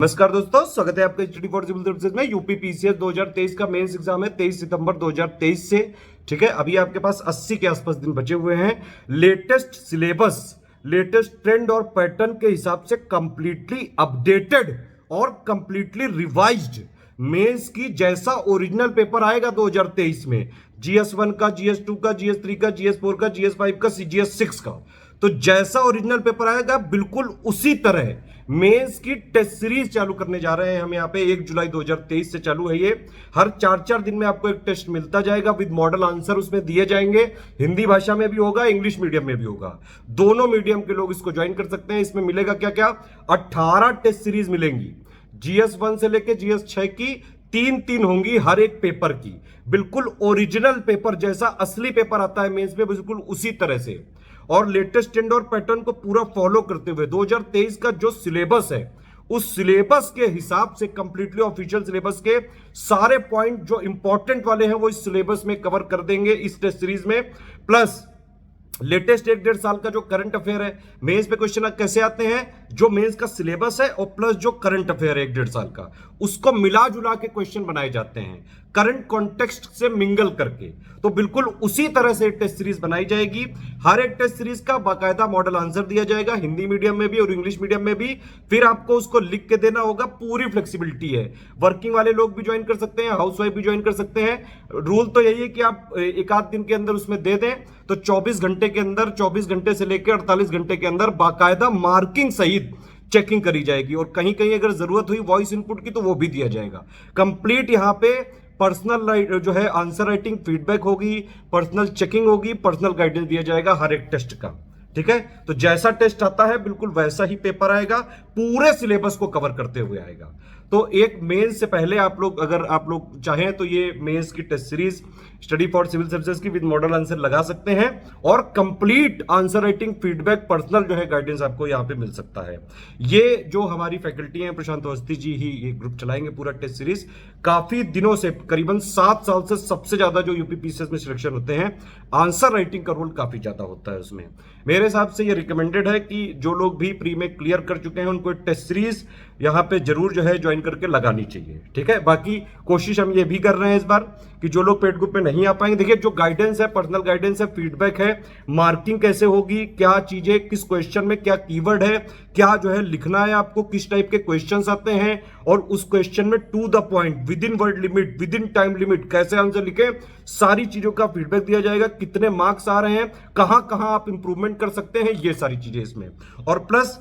नमस्कार दोस्तों, स्वागत है आपका स्टडी फॉर सिविल सर्विसेज में। यूपी पीसीएस 2023 का मेंस एग्जाम है 23 सितंबर 2023 से। ठीक है, अभी आपके पास 80 के आसपास दिन बचे हुए हैं। लेटेस्ट सिलेबस, लेटेस्ट ट्रेंड और पैटर्न के हिसाब से कंप्लीटली अपडेटेड और कंप्लीटली रिवाइज्ड मेंस की जैसा ओरिजिनल पेपर आएगा 2023 में, GS1 का, GS2 का, GS3 का, GS4 का, GS5 का, CGS6 का, तो जैसा ओरिजिनल पेपर आएगा बिल्कुल उसी तरह मेंस की टेस्ट सीरीज चालू करने जा रहे हैं हम यहाँ पे। 1 जुलाई 2023 से चालू है ये। हर 4-4 दिन में आपको एक टेस्ट मिलता जाएगा विद मॉडल आंसर उसमें दिए जाएंगे। हिंदी भाषा में भी होगा, इंग्लिश मीडियम में भी होगा। दोनों मीडियम के लोग इसको ज्वाइन कर सकते हैं। इसमें मिलेगा क्या क्या? 18 टेस्ट सीरीज मिलेंगी। GS1 से लेके GS6 की 3-3 होंगी हर एक पेपर की। बिल्कुल ओरिजिनल पेपर जैसा असली पेपर आता है मेंस में, बिल्कुल उसी तरह से। और लेटेस्ट ट्रेंड और पैटर्न को पूरा फॉलो करते हुए 2023 का जो सिलेबस है उस सिलेबस के हिसाब से कंप्लीटली ऑफिशियल सिलेबस के सारे पॉइंट जो इंपॉर्टेंट वाले हैं वो इस सिलेबस में कवर कर देंगे इस टेस्ट सीरीज में। प्लस लेटेस्ट 1-1.5 साल का जो करंट अफेयर है, मेंस पे क्वेश्चन कैसे आते हैं, जो मेंस का सिलेबस है और प्लस जो करंट अफेयर है 1-1.5 साल का, उसको मिला जुला के क्वेश्चन बनाए जाते हैं करंट कॉन्टेक्स्ट से मिंगल करके। तो बिल्कुल उसी तरह से टेस्ट सीरीज बनाई जाएगी। हर एक टेस्ट सीरीज का बाकायदा मॉडल आंसर दिया जाएगा, हिंदी मीडियम में भी और इंग्लिश मीडियम में भी। फिर आपको उसको लिख के देना होगा। पूरी फ्लेक्सिबिलिटी है, वर्किंग वाले लोग भी ज्वाइन कर सकते हैं, हाउसवाइफ भी ज्वाइन कर सकते हैं। रूल तो यही है कि आप एक आध दिन के अंदर उसमें दे दें तो 24 घंटे के अंदर, 24 घंटे से लेकर 48 घंटे के अंदर बाकायदा मार्किंग सहित चेकिंग करी जाएगी। और कहीं कहीं अगर जरूरत हुई वॉइस इनपुट की तो वो भी दिया जाएगा। कंप्लीट यहाँ पे पर्सनल जो है आंसर राइटिंग फीडबैक होगी, पर्सनल चेकिंग होगी, पर्सनल गाइडेंस दिया जाएगा हर एक टेस्ट का। ठीक है, तो जैसा टेस्ट आता है बिल्कुल वैसा ही पेपर आएगा, पूरे सिलेबस को कवर करते हुए आएगा। तो एक मेंस से पहले आप लोग, अगर आप लोग चाहें तो ये मेंस की test series study for civil services की विद मॉडल आंसर लगा सकते हैं और complete answer writing feedback personal जो है गाइडेंस आपको यहाँ पे मिल सकता है। ये जो हमारी फैकल्टी है, प्रशांत अवस्थी जी ही ये ग्रुप चलाएंगे पूरा टेस्ट सीरीज। काफी दिनों से, करीबन 7 साल से सबसे ज्यादा जो यूपी पीसीएस में सिलेक्शन होते हैं, आंसर राइटिंग का रोल काफी ज्यादा होता है उसमें। मेरे हिसाब से ये रिकमेंडेड है कि जो लोग भी प्री में क्लियर कर चुके हैं उनको टेस्ट सीरीज यहाँ पे जरूर जो है ज्वाइन करके लगानी चाहिए। ठीक है, बाकी कोशिश हम ये भी कर रहे हैं इस बार कि जो लोग पेड ग्रुप में नहीं आ पाएंगे, देखिए जो गाइडेंस है, पर्सनल गाइडेंस है, फीडबैक है, मार्किंग कैसे होगी, क्या चीजें किस क्वेश्चन में क्या कीवर्ड है, क्या जो है लिखना है आपको, किस टाइप के क्वेश्चंस आते हैं और उस क्वेश्चन में to the point, within word limit, within time limit कैसे आंसर लिखे, सारी चीजों का फीडबैक दिया जाएगा। कितने मार्क्स आ रहे हैं, कहां कहां आप इंप्रूवमेंट कर सकते हैं, ये सारी चीजें इसमें। और प्लस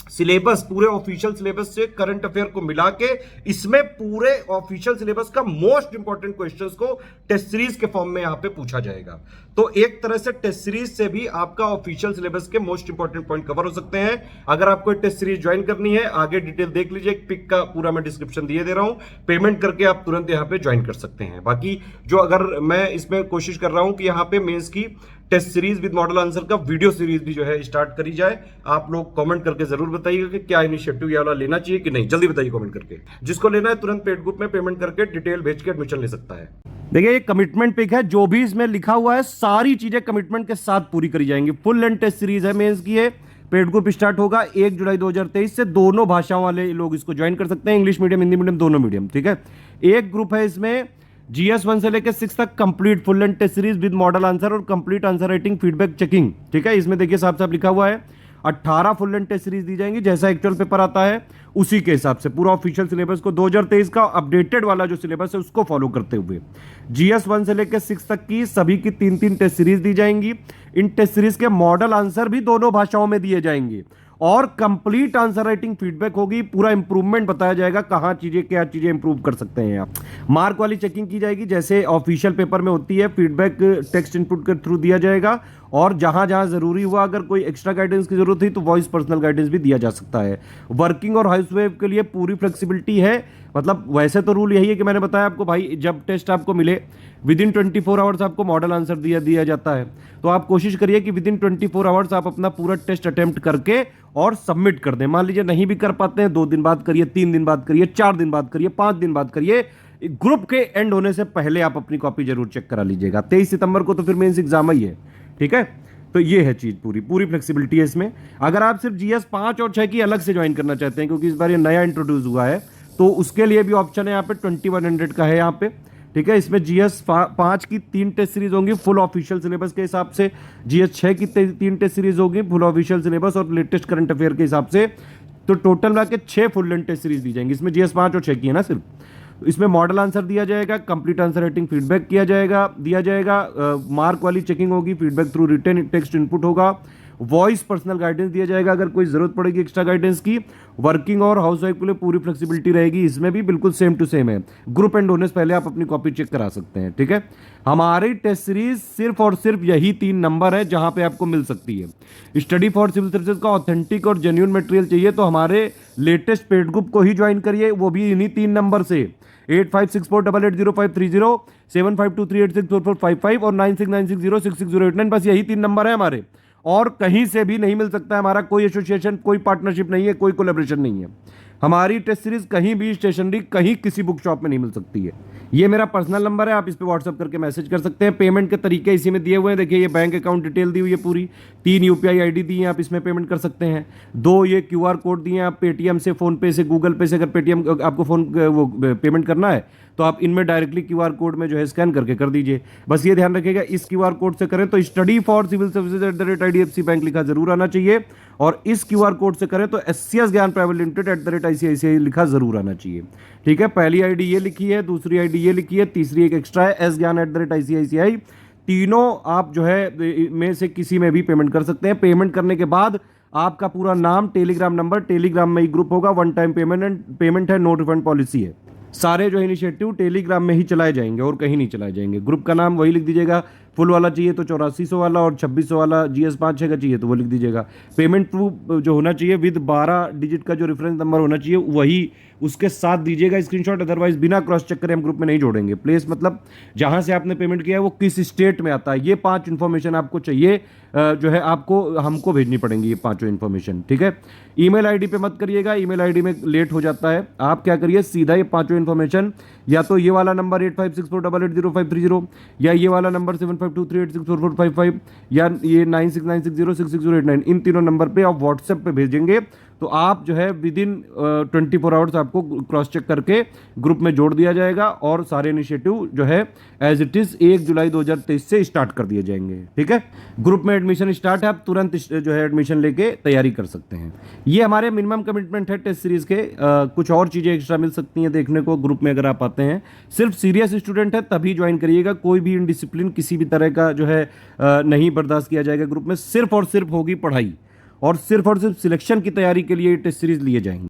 सिलेबस, पूरे ऑफिशियल सिलेबस से करंट अफेयर को मिला के इसमें पूरे ऑफिशियल सिलेबस का मोस्ट इंपॉर्टेंट क्वेश्चंस को टेस्ट सीरीज के फॉर्म में यहां पे पूछा जाएगा। तो एक तरह से टेस्ट सीरीज से भी आपका ऑफिशियल सिलेबस के मोस्ट इंपॉर्टेंट पॉइंट कवर हो सकते हैं। अगर आपको टेस्ट सीरीज ज्वाइन करनी है, आगे डिटेल देख लीजिए, पिक का पूरा मैं डिस्क्रिप्शन दिए दे रहा हूं, पेमेंट करके आप तुरंत यहां पे ज्वाइन कर सकते हैं। बाकी जो अगर मैं इसमें कोशिश कर रहा हूं कि यहां पे मेंस की test series with model answer का वीडियो सीरीज भी जो है स्टार्ट करी जाए। आप लोग कमेंट करके जरूर बताइएगा कि क्या इनिशिएटिव ये वाला लेना चाहिए कि नहीं, जल्दी बताइए कमेंट करके। जिसको लेना है तुरंत पेड ग्रुप में पेमेंट करके डिटेल भेज के एडमिशन ले सकता है। देखिए ये कमिटमेंट पिक है, जो भी इसमें लिखा हुआ है सारी चीजें कमिटमेंट के साथ पूरी करी जाएंगी। फुल लेंथ टेस्ट सीरीज है मेंस की है। पेड ग्रुप स्टार्ट होगा 1 जुलाई 2023 से। दोनों भाषाओं वाले लोग इसको ज्वाइन कर सकते हैं, इंग्लिश मीडियम, हिंदी मीडियम, दोनों मीडियम। ठीक है, एक ग्रुप है इसमें GS1 से लेकर 6 तक complete full length test series with model answer और complete answer writing feedback checking. ठीक है, इसमें देखिए साफ साफ लिखा हुआ है 18 फुल लेंथ टेस्ट सीरीज दी जाएंगी, जैसा एक्चुअल पेपर आता है उसी के हिसाब से पूरा ऑफिशियल सिलेबस को 2023 का अपडेटेड वाला जो सिलेबस है उसको फॉलो करते हुए GS1 से लेकर 6 तक की सभी की 3-3 टेस्ट सीरीज दी जाएंगी। इन टेस्ट सीरीज के मॉडल आंसर भी दोनों भाषाओं में दिए जाएंगे और कंप्लीट आंसर राइटिंग फीडबैक होगी। पूरा इंप्रूवमेंट बताया जाएगा, कहां चीजें, क्या चीजें इंप्रूव कर सकते हैं आप। मार्क वाली चेकिंग की जाएगी जैसे ऑफिशियल पेपर में होती है। फीडबैक टेक्स्ट इनपुट के थ्रू दिया जाएगा और जहां जहां जरूरी हुआ, अगर कोई एक्स्ट्रा गाइडेंस की जरूरत हुई तो वॉइस पर्सनल गाइडेंस भी दिया जा सकता है। वर्किंग और हाउसवाइफ के लिए पूरी फ्लेक्सिबिलिटी है। मतलब वैसे तो रूल यही है कि मैंने बताया आपको भाई, जब टेस्ट आपको मिले विद इन 24 आवर्स आपको मॉडल आंसर दिया जाता है। तो आप कोशिश करिए कि विद इन 24 आवर्स आप अपना पूरा टेस्ट अटेम्प्ट करके और सबमिट कर दें। मान लीजिए नहीं भी कर पाते हैं, 2 दिन बाद करिए, 3 दिन बाद करिए, 4 दिन बाद करिए, 5 दिन बाद करिए। ग्रुप के एंड होने से पहले आप अपनी कॉपी जरूर चेक करा लीजिएगा। 23 सितंबर को तो फिर मेंस एग्जाम ही है। ठीक है, तो ये है चीज़, पूरी पूरी फ्लेक्सिबिलिटी है इसमें। अगर आप सिर्फ GS 5 और 6 की अलग से ज्वाइन करना चाहते हैं, क्योंकि इस बार ये नया इंट्रोड्यूस हुआ है, तो उसके लिए भी ऑप्शन है यहाँ पे 2100 का है यहाँ पे, ठीक है। इसमें GS 5 की 3 टेस्ट सीरीज होंगी फुल ऑफिशियल सिलेबस के हिसाब से, GS 6 की 3 टेस्ट सीरीज होगी फुल ऑफिशियल सिलेबस और लेटेस्ट करंट अफेयर के हिसाब से, तो टोटल मिला के 6 फुल लेंथ टेस्ट सीरीज दी जाएंगी। इसमें GS 5 और 6 की है ना सिर्फ। इसमें मॉडल आंसर दिया जाएगा, कंप्लीट आंसर राइटिंग फीडबैक दिया जाएगा, मार्क वाली चेकिंग होगी, feedback through written text input होगा, वॉइस पर्सनल गाइडेंस दिया जाएगा अगर कोई जरूरत पड़ेगी एक्स्ट्रा गाइडेंस की। वर्किंग और हाउस वाइफ के लिए पूरी फ्लेक्सिबिलिटी रहेगी, इसमें भी बिल्कुल सेम टू सेम है। ग्रुप एंड डोनेस पहले आप अपनी कॉपी चेक करा सकते हैं, ठीक है। हमारी टेस्ट सीरीज सिर्फ और सिर्फ यही 3 नंबर है जहां पे आपको मिल सकती है। स्टडी फॉर सिविल सर्विसेज का ऑथेंटिक और जेन्युइन मटेरियल चाहिए तो हमारे लेटेस्ट पेड ग्रुप को ही ज्वाइन करिए, वो भी इन्हीं 3 नंबर से 8564880530, 7523864455 और 9696066089। बस यही 3 नंबर है हमारे, और कहीं से भी नहीं मिल सकता है। हमारा कोई एसोसिएशन, कोई पार्टनरशिप नहीं है, कोई कोलैबोरेशन नहीं है। हमारी टेस्ट सीरीज कहीं भी स्टेशनरी, कहीं किसी बुक शॉप में नहीं मिल सकती है। ये मेरा पर्सनल नंबर है, आप इस पे व्हाट्सअप करके मैसेज कर सकते हैं। पेमेंट के तरीके इसी में दिए हुए हैं, देखिए ये बैंक अकाउंट डिटेल दी हुई है पूरी, 3 UPI ID दी है, आप इसमें पेमेंट कर सकते हैं। 2 ये QR कोड दिए हैं, आप पेटीएम से, फोन पे से, गूगल पे से, अगर पेटीएम आपको वो पेमेंट करना है तो आप इनमें डायरेक्टली QR कोड में जो है स्कैन करके कर दीजिए। बस ये ध्यान रखिएगा इस QR कोड से करें तो study for civil services @IDFC bank लिखा जरूर आना चाहिए, और इस QR कोड से करें तो SCS ज्ञान प्राइवेट लिमिटेड @ICICI लिखा जरूर आना चाहिए, ठीक है। पहली ID ये लिखी है, दूसरी ID ये लिखी है, तीसरी एक एक्स्ट्रा है S ज्ञान @ICICI। तीनों आप जो है में से किसी में भी पेमेंट कर सकते हैं। पेमेंट करने के बाद आपका पूरा नाम, टेलीग्राम नंबर, टेलीग्राम में ही ग्रुप होगा, 1 टाइम पेमेंट है, नो रिफंड पॉलिसी है। सारे जो इनिशिएटिव टेलीग्राम में ही चलाए जाएंगे और कहीं नहीं चलाए जाएंगे। ग्रुप का नाम वही लिख दीजिएगा, फुल वाला चाहिए तो 8400 वाला, और 2600 वाला GS 5-6 का चाहिए तो वो लिख दीजिएगा। पेमेंट प्रूफ जो होना चाहिए विद 12 डिजिट का जो रेफरेंस नंबर होना चाहिए वही उसके साथ दीजिएगा स्क्रीनशॉट, अदरवाइज बिना क्रॉस चेक करे हम ग्रुप में नहीं जोड़ेंगे। प्लेस मतलब जहां से आपने पेमेंट किया है वो किस स्टेट में आता है, ये 5 इन्फॉर्मेशन आपको चाहिए, जो है आपको हमको भेजनी पड़ेंगी ये 5 इन्फॉर्मेशन, ठीक है। ईमेल ID पे मत करिएगा, ईमेल ID में लेट हो जाता है। आप क्या करिए, सीधा ये 5 इन्फॉर्मेशन, या तो ये वाला नंबर 8564880530, या ये वाला नंबर 7523864455, या ये 9696066089, इन तीनों नंबर पे आप व्हाट्सएप पे भेजेंगे तो आप जो है विद इन 24 आवर्स आपको क्रॉस चेक करके ग्रुप में जोड़ दिया जाएगा, और सारे इनिशिएटिव जो है एज इट इज 1 जुलाई 2023 से स्टार्ट कर दिए जाएंगे, ठीक है। ग्रुप में एडमिशन स्टार्ट है, आप तुरंत जो है एडमिशन लेके तैयारी कर सकते हैं। ये हमारे मिनिमम कमिटमेंट है टेस्ट सीरीज के। कुछ और चीज़ें एक्स्ट्रा मिल सकती हैं देखने को ग्रुप में अगर आप आते हैं। सिर्फ सीरियस स्टूडेंट है तभी ज्वाइन करिएगा, कोई भी इनडिसिप्लिन किसी भी तरह का जो है नहीं बर्दाश्त किया जाएगा ग्रुप में। सिर्फ और सिर्फ होगी पढ़ाई, और सिर्फ सिलेक्शन की तैयारी के लिए टेस्ट सीरीज लिए जाएंगे।